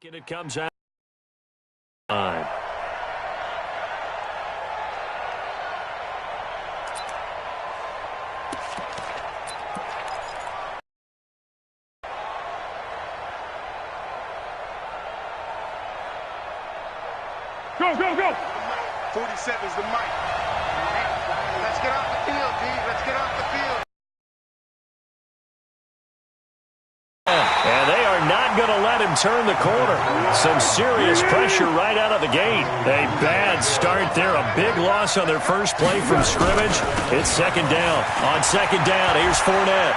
And it comes out. Time. Go, go, go! 47 is the mic. Let's get off the field, D. Let's get off the field. And they are not going to let him turn the corner. Some serious pressure right out of the gate. A bad start there. A big loss on their first play from scrimmage. It's second down. On second down, here's Fournette.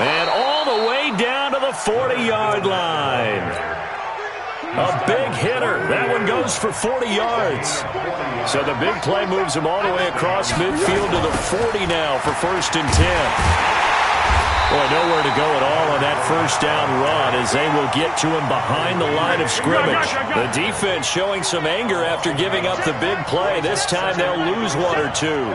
And all the way down to the 40-yard line. A big hitter. That one goes for 40 yards. So the big play moves him all the way across midfield to the 40 now for 1st and 10. Boy, nowhere to go at all on that first down run as they will get to him behind the line of scrimmage. The defense showing some anger after giving up the big play. This time they'll lose one or two.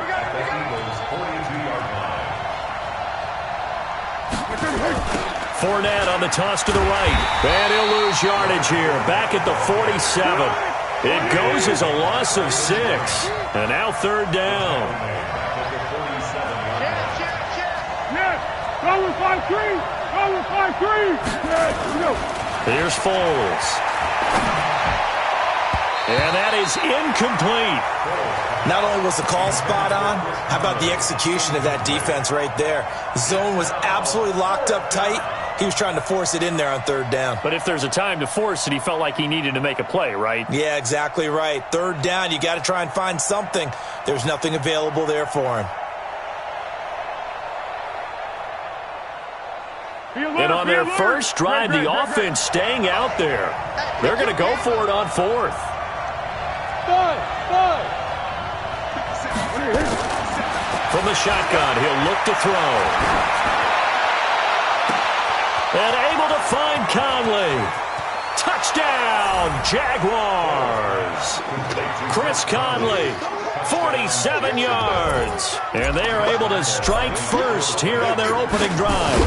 Fournette on the toss to the right. And he'll lose yardage here. Back at the 47. It goes as a loss of 6. And now third down. Go with 5-3! Go with 5-3! Here's Foles. And that is incomplete. Not only was the call spot on, how about the execution of that defense right there? The zone was absolutely locked up tight. He was trying to force it in there on third down. But if there's a time to force it, he felt like he needed to make a play, right? Yeah, exactly right. Third down, you got to try and find something. There's nothing available there for him. And on their first drive, the offense staying out there. They're going to go for it on 4th. From the shotgun, he'll look to throw. And able to find Conley. Touchdown, Jaguars. Chris Conley, 47 yards. And they are able to strike first here on their opening drive.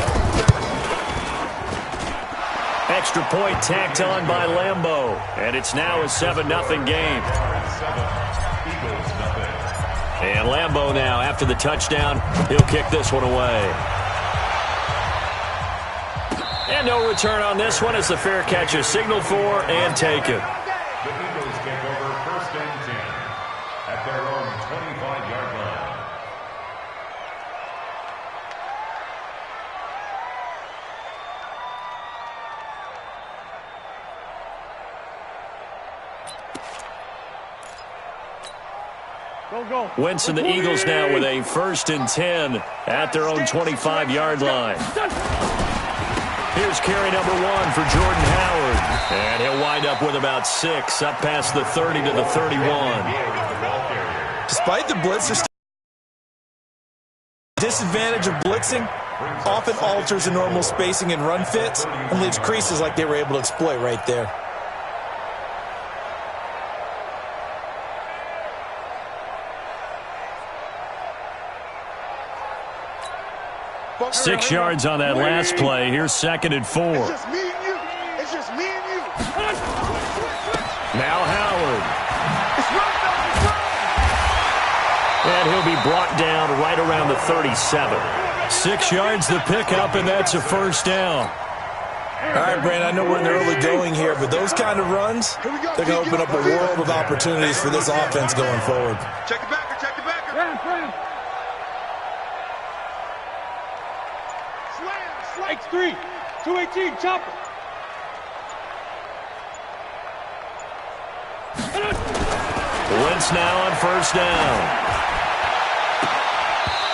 Extra point tacked on by Lambeau. And it's now a 7-0 game. And Lambeau now, after the touchdown, he'll kick this one away. And no return on this one as the fair catch is signaled for and taken. The Eagles take over 1st and 10 at their own 25-yard line. Wentz and the Eagles now with a 1st and 10 at their own 25-yard line. Here's carry number 1 for Jordan Howard. And he'll wind up with about 6 up past the 30 to the 31. Despite the blitz, the disadvantage of blitzing often alters the normal spacing and run fits and leaves creases like they were able to exploit right there. Six yards on that last play. Here's 2nd and 4. It's just me and you. It's just me and you. Now Howard. It's right. And he'll be brought down right around the 37. 6 yards the pickup, and that's a 1st down. All right, Brandon, I know we're in the early going here, but those kind of runs, they're going to open up a world of opportunities for this offense going forward. Check the backer, check the backer. X3, 218, chopper. Wentz now on 1st down.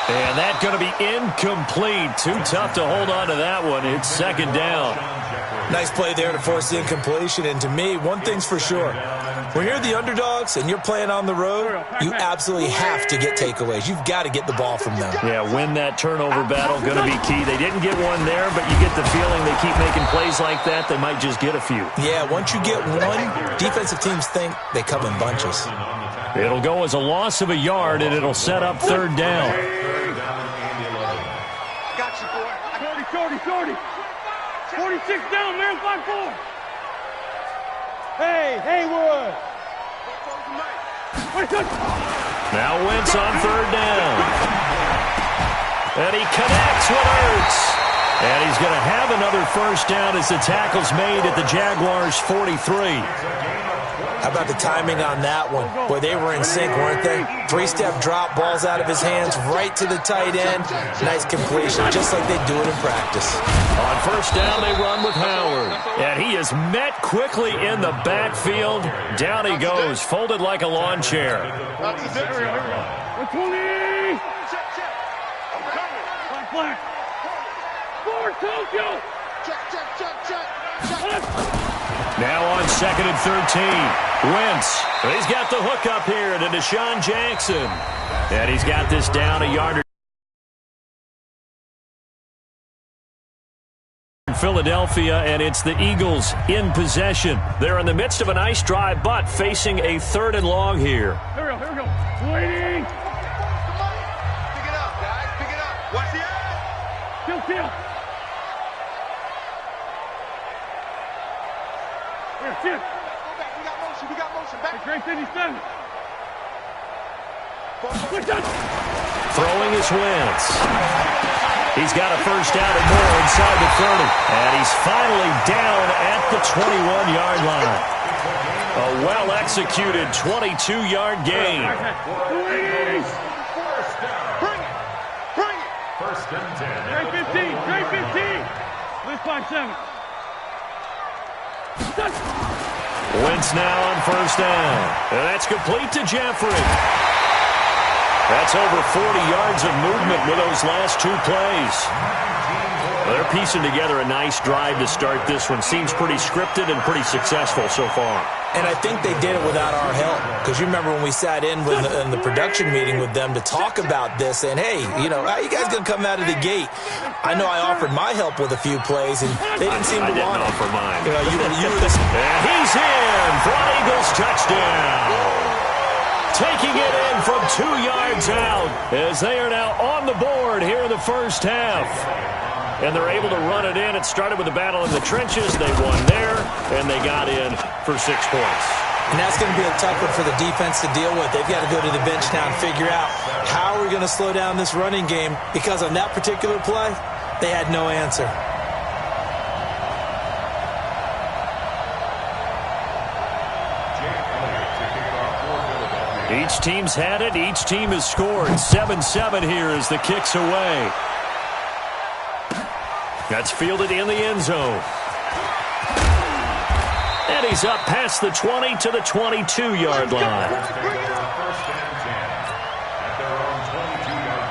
And that's going to be incomplete. Too tough to hold on to that one. It's 2nd down. Nice play there to force the incompletion. And to me, one thing's for sure. When you're the underdogs and you're playing on the road, you absolutely have to get takeaways. You've got to get the ball from them. Yeah, win that turnover battle, going to be key. They didn't get one there, but you get the feeling they keep making plays like that, they might just get a few. Yeah, once you get one, defensive teams think they come in bunches. It'll go as a loss of a yard, and it'll set up 3rd down. Got you, boy. 30. 46 down, man, 5-4. Hey, Haywood. Now Wentz on third down. And he connects with Ertz. And he's going to have another first down as the tackle's made at the Jaguars' 43. How about the timing on that one? Boy, they were in sync, weren't they? Three-step drop, balls out of his hands, right to the tight end. Nice completion, just like they do it in practice. On first down, they run with Howard. And he is met quickly in the backfield. Down he goes, folded like a lawn chair. 20. Black. Forward, Tokyo. Now on 2nd and 13. Wentz. He's got the hook up here to Deshaun Jackson. And he's got this down a yard. Philadelphia, and it's the Eagles in possession. They're in the midst of a nice drive, but facing a 3rd and long here. Here we go. Waiting. Pick it up, guys. Pick it up. Watch the eye. Kill. Here, shift. Go back. We got motion. Back. Great 57. Throwing is Wentz. He's got a first down and more inside the 30. And he's finally down at the 21-yard line. A well-executed 22-yard gain. Bring it. First and 10. Great 15. Lift 5-7. Wentz now on first down. And that's complete to Jeffrey. That's over 40 yards of movement with those last 2 plays. They're piecing together a nice drive to start this one. Seems pretty scripted and pretty successful so far. And I think they did it without our help. Because you remember when we sat in the production meeting with them to talk about this, and hey, you know, how you guys going to come out of the gate? I know I offered my help with a few plays, and they didn't seem to want it. I didn't offer mine. You know, you were the... And he's in for an Eagles touchdown. Taking it in from 2 yards out as they are now on the board here in the first half. And they're able to run it in. It started with a battle in the trenches. They won there, and they got in for 6 points. And that's going to be a tough one for the defense to deal with. They've got to go to the bench now and figure out how are we going to slow down this running game, because on that particular play, they had no answer. Each team's had it. Each team has scored. 7-7 here as the kick's away. That's fielded in the end zone. And he's up past the 20 to the 22-yard line. First and 10 at their own 22-yard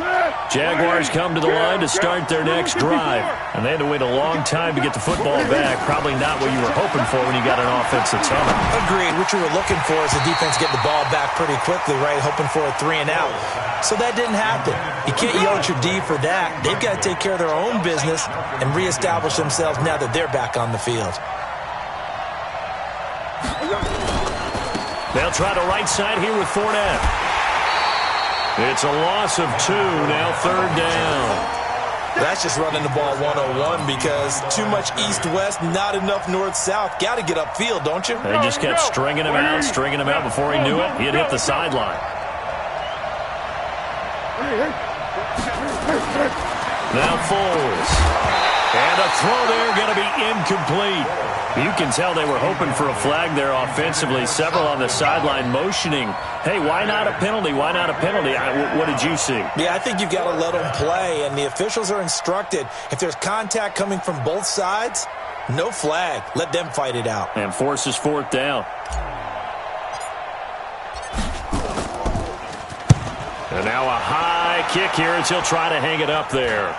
line. Jaguars come to the line to start their next drive. And they had to wait a long time to get the football back. Probably not what you were hoping for when you got an offense that's humming. Agreed. What you were looking for is the defense get the ball back pretty quickly, right? Hoping for a 3 and out. So that didn't happen. You can't yell at your D for that. They've got to take care of their own business and reestablish themselves now that they're back on the field. They'll try the right side here with Fournette. It's a loss of 2, now 3rd down. That's just running the ball 101 because too much east-west, not enough north-south. Got to get upfield, don't you? They just kept stringing him out before he knew it. He'd hit the sideline. Now Foles. And a throw there going to be incomplete. You can tell they were hoping for a flag there offensively. Several on the sideline motioning. Hey, why not a penalty? Why not a penalty? What did you see? Yeah, I think you've got to let them play, and the officials are instructed. If there's contact coming from both sides, no flag. Let them fight it out. And forces 4th down. And now a high kick here as he'll try to hang it up there.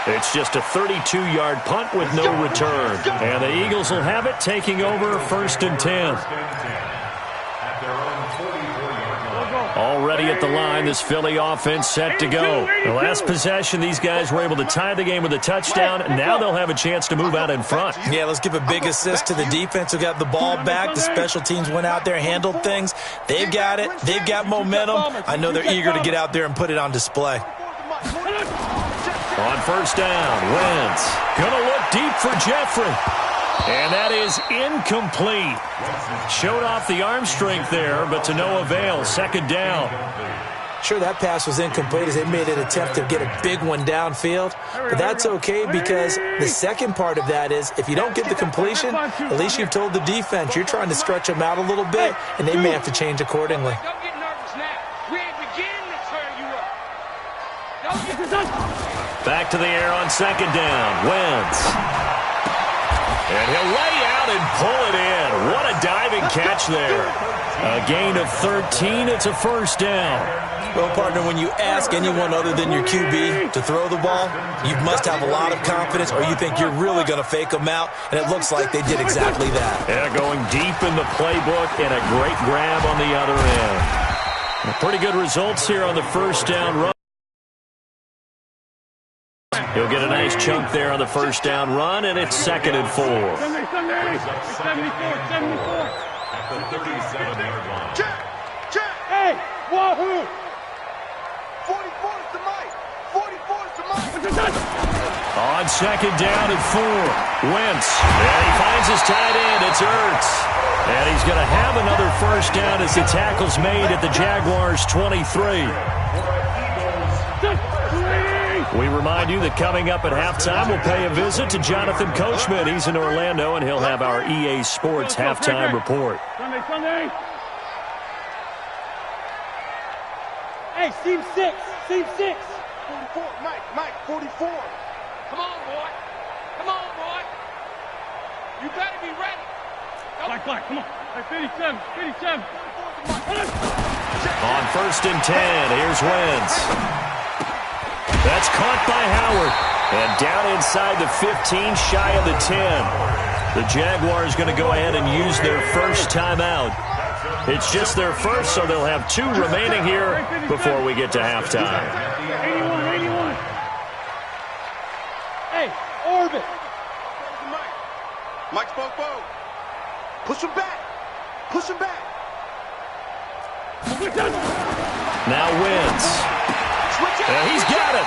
It's just a 32-yard punt with no return. And the Eagles will have it, taking over 1st and 10. At their own 44-yard line. Already at the line, this Philly offense set to go. The last possession, these guys were able to tie the game with a touchdown, and now they'll have a chance to move out in front. Yeah, let's give a big assist to the defense who got the ball back. The special teams went out there, handled things. They've got it. They've got momentum. I know they're eager to get out there and put it on display. On first down, Wentz going to look deep for Jeffrey. And that is incomplete. Showed off the arm strength there, but to no avail. Second down. Sure, that pass was incomplete as they made an attempt to get a big one downfield. But that's okay because the second part of that is if you don't get the completion, at least you've told the defense you're trying to stretch them out a little bit, and they may have to change accordingly. Don't get nervous now. We ain't beginning to turn you up. Don't get Back to the air on second down. Wentz. And he'll lay out and pull it in. What a diving catch there. A gain of 13. It's a first down. Well, partner, when you ask anyone other than your QB to throw the ball, you must have a lot of confidence or you think you're really going to fake them out, and it looks like they did exactly that. Yeah, going deep in the playbook and a great grab on the other end. Pretty good results here on the first down run. He'll get a nice chunk there on the first down run, and it's 2nd and 4. Sunday, 74. At the 37-yard line. Check. Hey, wahoo! 44 is the mic. 44 is the mic. On second down and 4. Wentz. And he finds his tight end. It's Ertz. And he's going to have another first down as the tackle's made at the Jaguars' 23. We remind you that coming up at halftime, we'll pay a visit to Jonathan Coachman. He's in Orlando, and he'll have our EA Sports halftime report. Sunday. Hey, seam 6. 44, Mike, 44. Come on, boy. You better be ready. Black, come on. Hey, 57. On first and 10, here's Wentz. That's caught by Howard. And down inside the 15, shy of the 10. The Jaguars going to go ahead and use their first timeout. It's just their first, so they'll have 2 remaining here before we get to halftime. 81. Hey, orbit. Mike's Bobo. Push him back. Now Wentz. He's got it.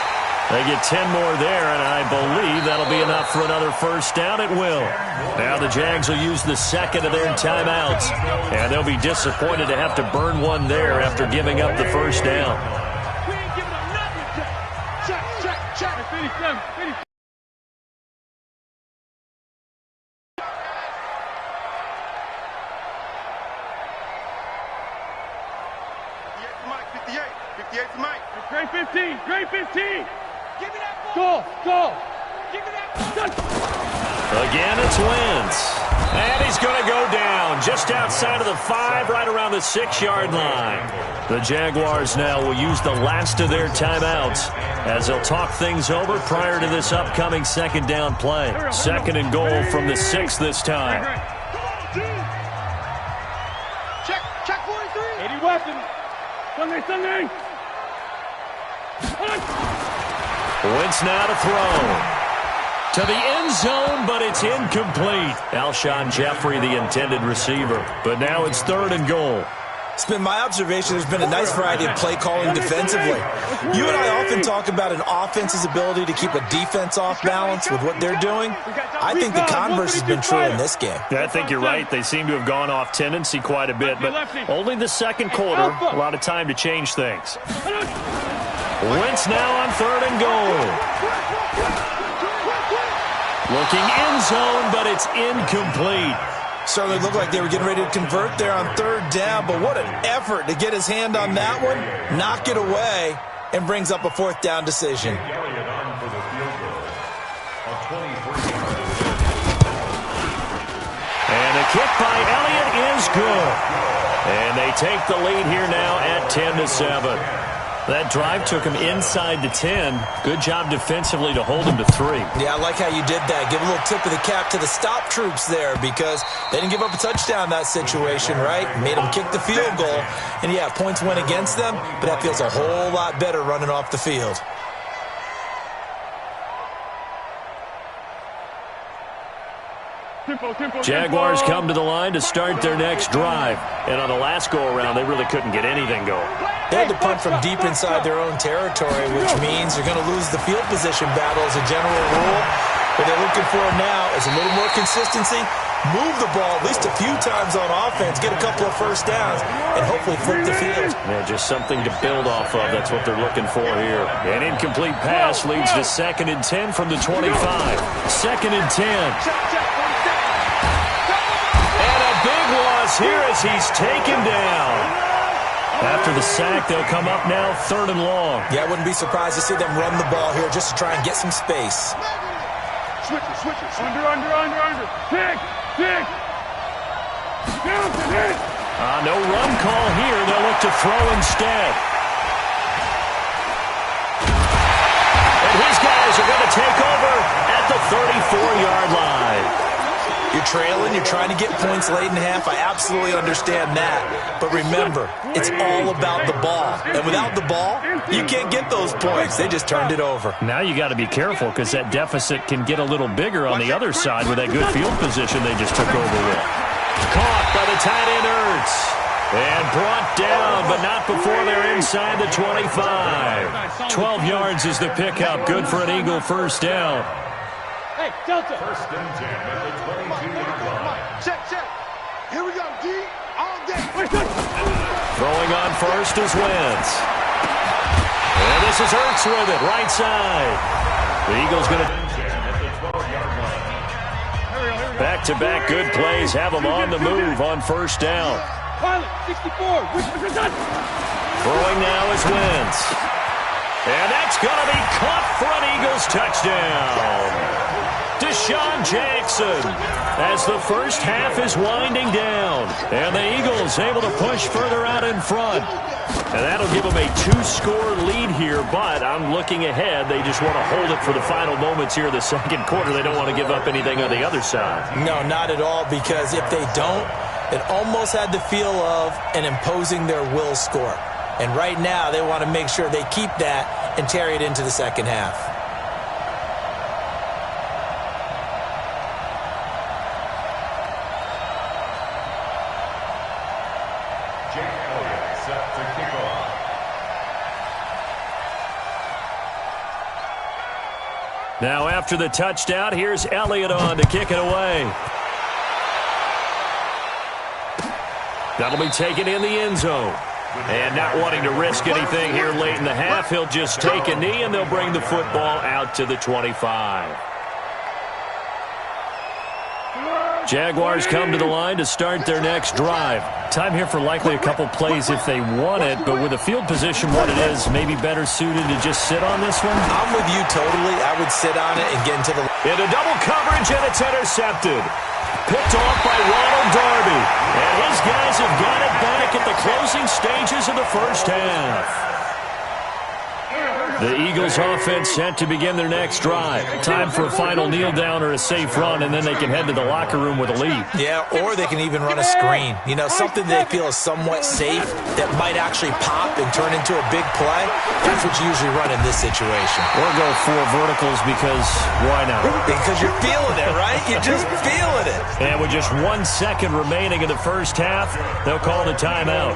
They get 10 more there, and I believe that'll be enough for another first down. It will. Now the Jags will use the second of their timeouts, and they'll be disappointed to have to burn one there after giving up the first down. We ain't giving up nothing. Check. 57. Mike, 58 to Mike. Great 15. Give me that ball. Go. Give me that ball. Again, it's Wentz. And he's going to go down just outside of the 5, right around the 6-yard line. The Jaguars now will use the last of their timeouts as they'll talk things over prior to this upcoming second down play. 2nd and goal from the 6 this time. Check 43. 80 weapons. Sunday. Wentz now to throw. To the end zone, but it's incomplete. Alshon Jeffrey, the intended receiver. But now it's 3rd and goal. It's been my observation there's been a nice variety of play calling defensively. You and I often talk about an offense's ability to keep a defense off balance with what they're doing. I think the converse has been true in this game. I think you're right. They seem to have gone off tendency quite a bit, but only the second quarter. A lot of time to change things. Wentz now on 3rd and goal. Looking end zone, but it's incomplete. Certainly looked like they were getting ready to convert there on 3rd down, but what an effort to get his hand on that one, knock it away, and brings up a 4th down decision. And a kick by Elliott is good. And they take the lead here now at 10-7. That drive took him inside the 10. Good job defensively to hold him to 3. Yeah, I like how you did that. Give a little tip of the cap to the stop troops there because they didn't give up a touchdown in that situation, right? Made them kick the field goal. And, yeah, points went against them, but that feels a whole lot better running off the field. Jaguars come to the line to start their next drive. And on the last go-around, they really couldn't get anything going. They had to punt from deep inside their own territory, which means they're going to lose the field position battle as a general rule. What they're looking for now is a little more consistency, move the ball at least a few times on offense, get a couple of first downs, and hopefully flip the field. Yeah, just something to build off of. That's what they're looking for here. An incomplete pass leads to 2nd and 10 from the 25. 2nd and 10. And a big loss here as he's taken down. After the sack, they'll come up now 3rd and long. Yeah, I wouldn't be surprised to see them run the ball here just to try and get some space. Switch it. Under. Pick. No run call here. They'll look to throw instead. And his guys are going to take over at the 34-yard line. You're trailing, you're trying to get points late in half. I absolutely understand that. But remember, it's all about the ball. And without the ball, you can't get those points. They just turned it over. Now you got to be careful because that deficit can get a little bigger on the other side with that good field position they just took over with. Caught by the tight end Ertz. And brought down, but not before they're inside the 25. 12 yards is the pickup. Good for an Eagle first down. Hey, Delta. 1st and 10 at the 22-yard line. Check. Here we go, D. All day. Throwing on first is Wentz. And this is Ertz with it, right side. The Eagles going to... Back-to-back good plays have them on the move on first down. Pilot, 64. Throwing now is Wentz. And that's going to be caught for an Eagles touchdown. Deshaun Jackson as the first half is winding down. And the Eagles able to push further out in front. And that'll give them a 2-score lead here, but I'm looking ahead. They just want to hold it for the final moments here in the second quarter. They don't want to give up anything on the other side. No, not at all, because if they don't, it almost had the feel of an imposing their will score. And right now, they want to make sure they keep that and carry it into the second half. Set to kick off. Now after the touchdown, here's Elliott on to kick it away. That'll be taken in the end zone. And not wanting to risk anything here late in the half, he'll just take a knee and they'll bring the football out to the 25. Jaguars come to the line to start their next drive. Time here for likely a couple plays if they want it, but with the field position what it is, maybe better suited to just sit on this one? I'm with you totally. I would sit on it and get into the... Into double coverage, and it's intercepted. Picked off by Ronald Darby. And his guys have got it back at the closing stages of the first half. The Eagles offense set to begin their next drive. Time for a final kneel down or a safe run, and then they can head to the locker room with a lead. Yeah, or they can even run a screen. You know, something they feel is somewhat safe that might actually pop and turn into a big play. That's what you usually run in this situation. Or go 4 verticals because why not? Because you're feeling it, right? You're just feeling it. And with just 1 second remaining in the first half, they'll call the timeout.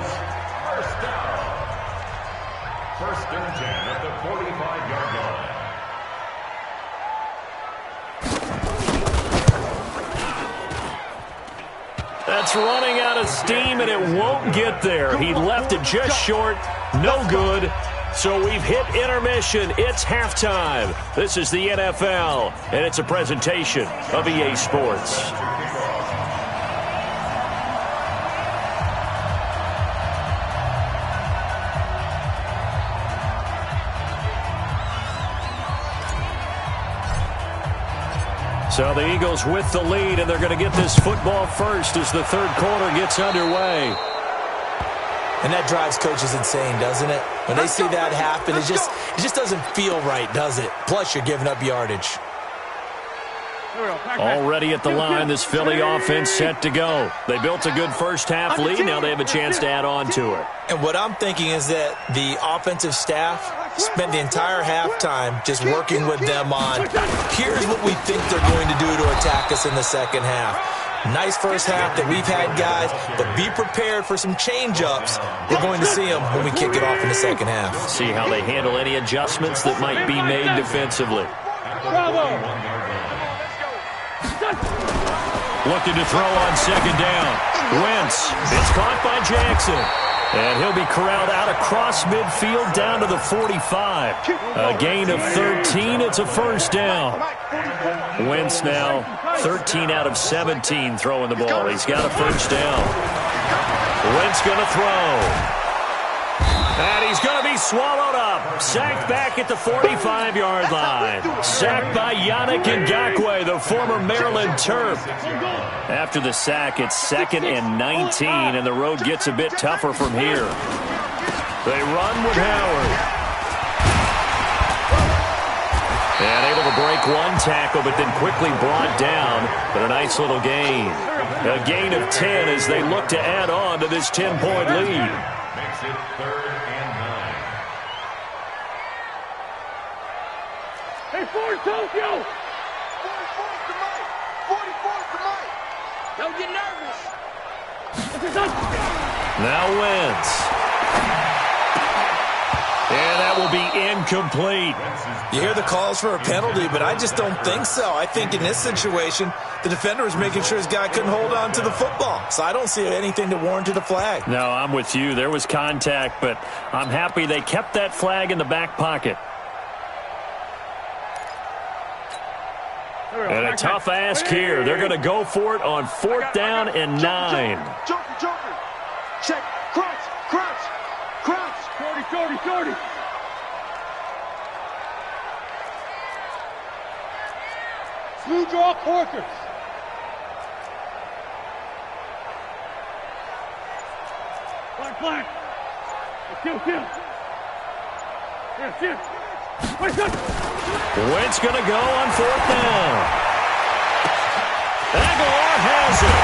First and 10 at the 45-yard line. That's running out of steam, and it won't get there. He left it just short. No good. So we've hit intermission. It's halftime. This is the NFL, and it's a presentation of EA Sports. So the Eagles with the lead, and they're going to get this football first as the third quarter gets underway. And that drives coaches insane, doesn't it? When they see that happen, it just doesn't feel right, does it? Plus, you're giving up yardage. Already at the line, this Philly offense set to go. They built a good first-half lead. Now they have a chance to add on to it. And what I'm thinking is that the offensive staff spent the entire halftime just working with them on, here's what we think they're going to do to attack us in the second half. Nice first half that we've had, guys, but be prepared for some change-ups. We're going to see them when we kick it off in the second half. See how they handle any adjustments that might be made defensively. Bravo! Looking to throw on second down. Wentz. It's caught by Jackson. And he'll be corralled out across midfield down to the 45. A gain of 13. It's a first down. Wentz now 13 out of 17 throwing the ball. He's got a first down. Wentz going to throw. And he's going to be swallowed up. Sacked back at the 45-yard line. Sacked by Yannick Ngakoue, the former Maryland Terp. After the sack, it's 2nd and 19, and the road gets a bit tougher from here. They run with Howard. And able to break one tackle, but then quickly brought down. But a nice little gain. A gain of 10 as they look to add on to this 10-point lead. Makes it 3rd and 9. Hey, Ford, Tokyo! 44's to Mike. 44's to Mike. Don't get nervous. Now Wentz. And that will be incomplete. You hear the calls for a penalty, but I just don't think so. I think in this situation, the defender was making sure his guy couldn't hold on to the football. So I don't see anything to warrant a flag. No, I'm with you. There was contact, but I'm happy they kept that flag in the back pocket. And a tough ask here. They're going to go for it on 4th down and 9. Joker. Check. Crouch. 40. Smooth draw Corkers. Black. Kill. Yes. Wentz going to go on 4th down. Aguilar has it.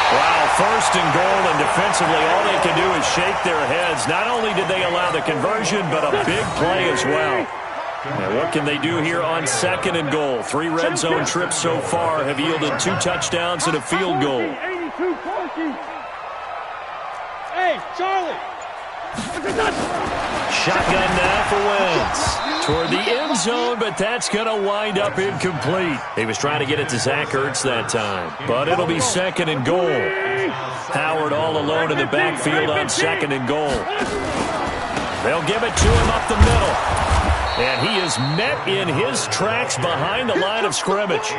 Wow, 1st and goal, and defensively all they can do is shake their heads. Not only did they allow the conversion, but a big play as well. Now what can they do here on 2nd and goal? 3 red zone trips so far have yielded 2 touchdowns and a field goal. 82-40. Hey, Charlie. Shotgun now for Wentz. Toward the end zone, but that's going to wind up incomplete. He was trying to get it to Zach Ertz that time, but it'll be 2nd and goal. Howard all alone in the backfield on 2nd and goal. They'll give it to him up the middle. And he is met in his tracks behind the line of scrimmage.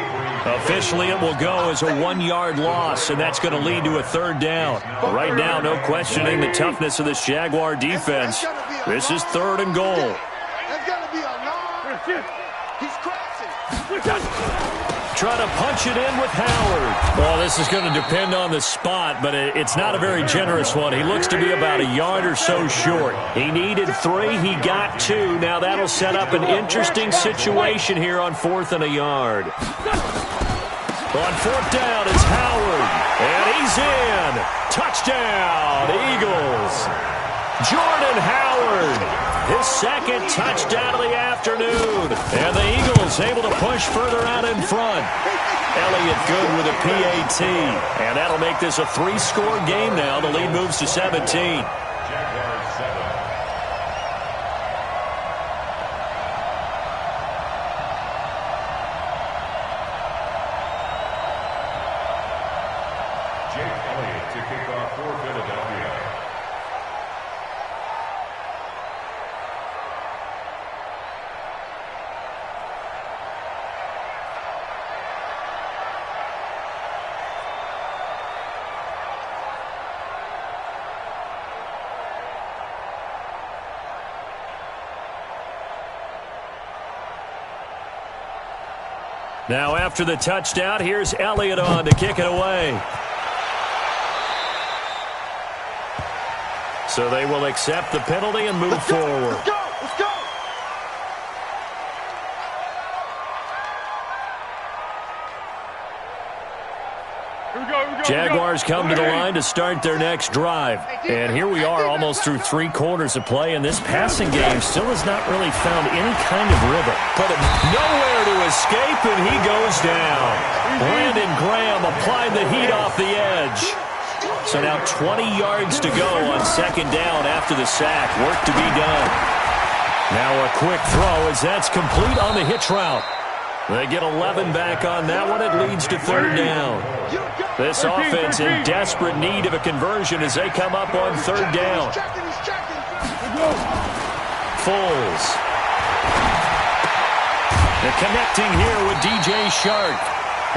Officially, it will go as a 1-yard loss, and that's going to lead to a 3rd down. But right now, no questioning the toughness of this Jaguar defense. This is 3rd and goal. That's got to be a long. He's crashing. Trying to punch it in with Howard. Well, this is going to depend on the spot, but it's not a very generous one. He looks to be about a yard or so short. He needed 3. He got 2. Now that'll set up an interesting situation here on 4th and a yard. On 4th down is Howard. And he's in. Touchdown, Eagles. Jordan Howard. His 2nd touchdown of the afternoon. And the Eagles able to push further out in front. Elliott good with a PAT. And that'll make this a 3-score game now. The lead moves to 17. Jaguars 7. Jake Elliott to kick off for Philadelphia. Now after the touchdown, here's Elliott on to kick it away. So they will accept the penalty and move forward. Let's go! Let's go! Jaguars come to the line to start their next drive. And here we are almost through 3 quarters of play, and this passing game still has not really found any kind of rhythm. But nowhere to escape, and he goes down. Brandon Graham applied the heat off the edge. So now 20 yards to go on second down after the sack. Work to be done. Now a quick throw as that's complete on the hitch route. They get 11 back on that one. It leads to third down. This offense in desperate need of a conversion as they come up on third down. Foles. They're connecting here with DJ Shark.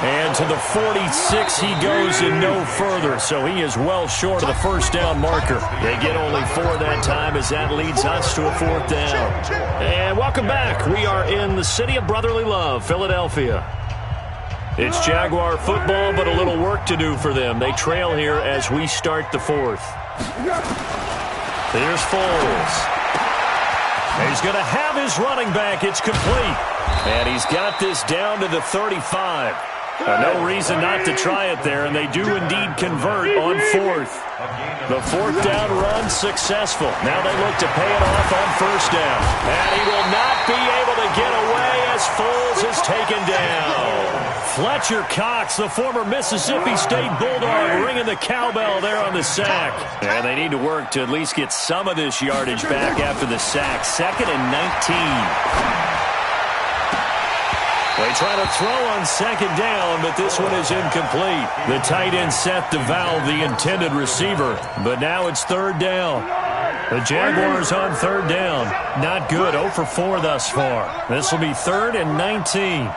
And to the 46 he goes and no further. So he is well short of the first down marker. They get only 4 that time as that leads us to a fourth down. And welcome back. We are in the city of brotherly love, Philadelphia. It's Jaguar football, but a little work to do for them. They trail here as we start the fourth. Here's Foles. He's going to have his running back. It's complete. And he's got this down to the 35. No reason not to try it there, and they do indeed convert on fourth. The fourth down run successful. Now they look to pay it off on first down. And he will not be able to get away as Foles is taken down. Fletcher Cox, the former Mississippi State Bulldog, ringing the cowbell there on the sack. And they need to work to at least get some of this yardage back after the sack. 2nd and 19. They try to throw on second down, but this one is incomplete. The tight end set to valve the intended receiver, but now it's third down. The Jaguars on third down. Not good, 0 for 4 thus far. This will be 3rd and 19.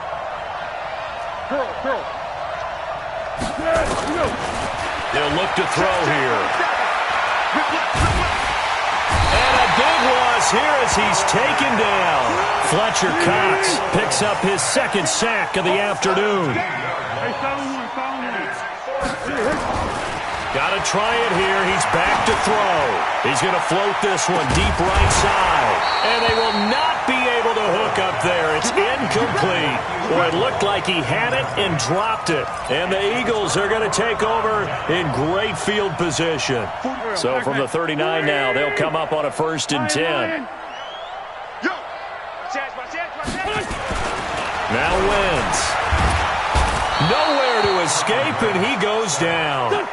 They'll look to throw here. And a big loss here as he's taken down. Fletcher Cox picks up his 2nd sack of the afternoon. Got to try it here. He's back to throw. He's going to float this one deep right side. And they will not be able to hook up there. It's incomplete. Well, it looked like he had it and dropped it. And the Eagles are going to take over in great field position. So from the 39 now, they'll come up on a 1st and 10. Now Wentz. Nowhere to escape, and he goes down.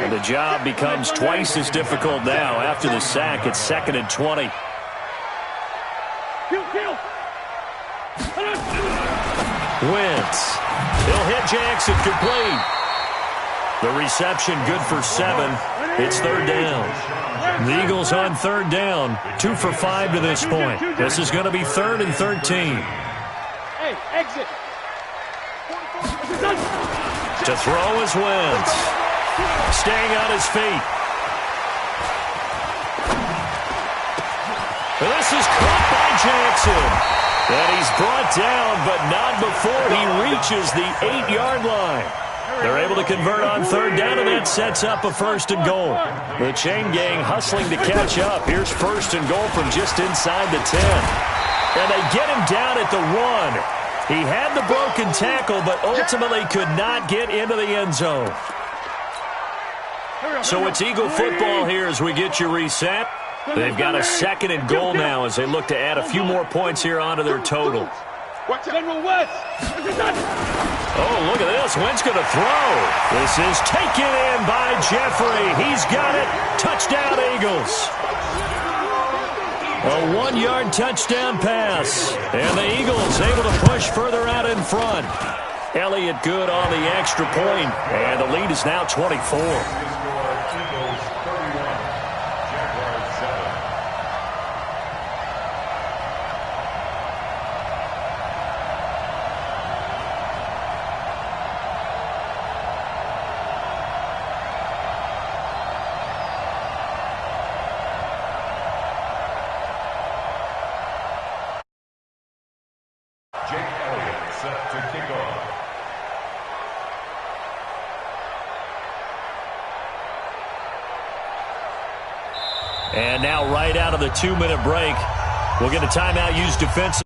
And the job becomes twice as difficult now after the sack. It's 2nd and 20. Wentz. He'll hit Jackson complete. The reception good for 7. It's third down. The Eagles on third down. 2 for 5 to this point. This is going to be 3rd and 13. Hey, exit. To throw is Wentz. Staying on his feet. This is caught by Jackson. And he's brought down, but not before he reaches the 8-yard line. They're able to convert on third down, and that sets up a 1st and goal. The chain gang hustling to catch up. Here's 1st and goal from just inside the 10. And they get him down at the 1. He had the broken tackle, but ultimately could not get into the end zone. So it's Eagle football here as we get you reset. They've got a 2nd and goal now as they look to add a few more points here onto their total. Oh, look at this. Wentz going to throw. This is taken in by Jeffrey. He's got it. Touchdown, Eagles. A 1-yard touchdown pass. And the Eagles able to push further out in front. Elliott good on the extra point. And the lead is now 24. And now right out of the 2-minute break, we'll get a timeout used defensively.